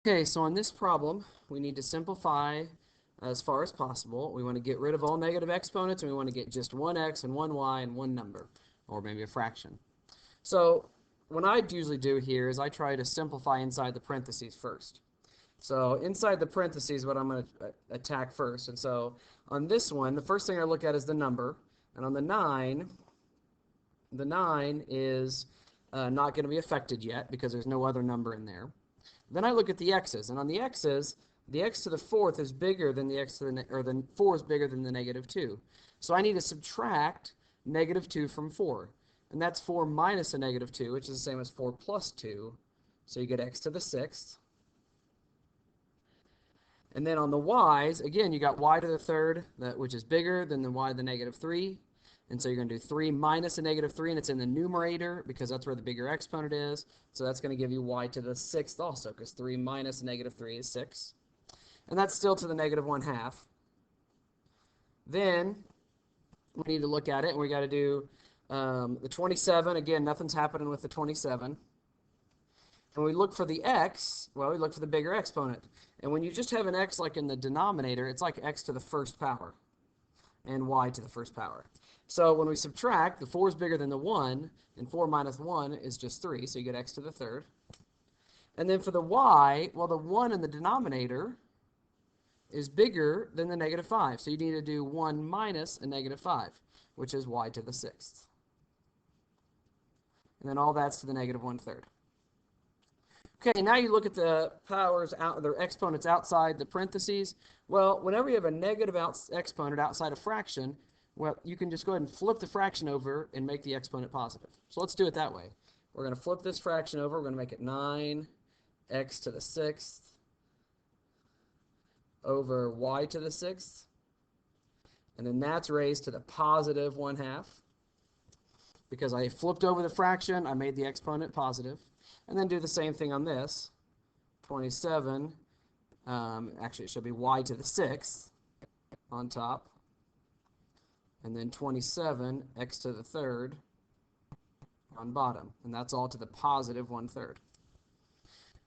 Okay, so on this problem, we need to simplify as far as possible. We want to get rid of all negative exponents, and we want to get just one x and one y and one number, or maybe a fraction. So what I'd usually do here is I try to simplify inside the parentheses first. So inside the parentheses, what I'm going to attack first. And so on this one, the first thing I look at is the number. And on the 9 is not going to be affected yet because there's no other number in there. Then I look at the x's, and on the x's, the x to the fourth is bigger than the x to the, or the 4 is bigger than the negative 2. So I need to subtract negative 2 from 4. And that's 4 minus a negative 2, which is the same as 4 plus 2. So you get x to the 6th. And then on the y's, again, you got y to the 3rd, which is bigger than the y to the negative 3. And so you're going to do 3 minus a negative 3, and it's in the numerator because that's where the bigger exponent is. So that's going to give you y to the 6th also, because 3 minus negative 3 is 6. And that's still to the negative 1/2. Then we need to look at it, and we got to do the 27. Again, nothing's happening with the 27. And we look for the x, well, we look for the bigger exponent. And when you just have an x like in the denominator, it's like x to the first power and y to the first power. So when we subtract, the 4 is bigger than the 1, and 4 minus 1 is just 3, so you get x to the 3rd. And then for the y, well, the 1 in the denominator is bigger than the negative 5, so you need to do 1 minus a negative 5, which is y to the 6th. And then all that's to the negative 1/3. Okay, now you look at the powers out, the exponents outside the parentheses. Well, whenever you have a negative exponent outside a fraction, well, you can just go ahead and flip the fraction over and make the exponent positive. So let's do it that way. We're going to flip this fraction over. We're going to make it 9x to the 6th over y to the 6th. And then that's raised to the positive 1/2. Because I flipped over the fraction, I made the exponent positive. And then do the same thing on this. 27, actually it should be y to the 6th on top. And then 27, x to the 3rd on bottom. And that's all to the positive 1/3.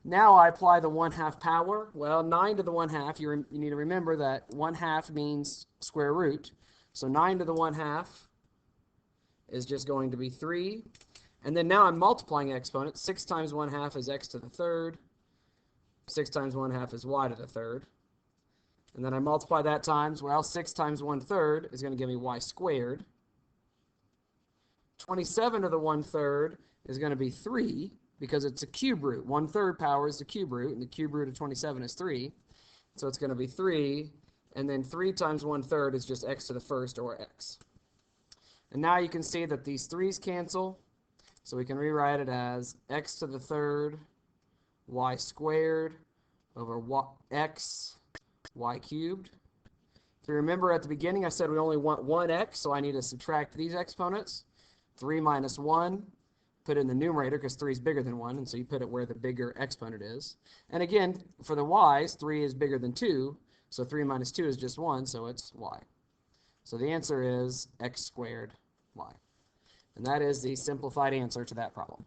Now I apply the 1/2 power. Well, 9 to the 1/2, you need to remember that 1/2 means square root. So 9 to the 1/2 is just going to be 3. And then now I'm multiplying exponents. 6 times 1/2 is x to the 3rd. 6 times 1/2 is y to the 3rd. And then I multiply that times, well, 6 times 1/3 is going to give me y squared. 27 to the 1/3 is going to be 3 because it's a cube root. 1/3 power is the cube root, and the cube root of 27 is 3. So it's going to be 3, and then 3 times 1/3 is just x to the 1st, or x. And now you can see that these 3's cancel. So we can rewrite it as x to the 3rd y squared over x y cubed. If you remember at the beginning, I said we only want one x, so I need to subtract these exponents. 3 minus 1, put it in the numerator because 3 is bigger than 1, and so you put it where the bigger exponent is. And again, for the y's, 3 is bigger than 2, so 3 minus 2 is just 1, so it's y. So the answer is x squared y. And that is the simplified answer to that problem.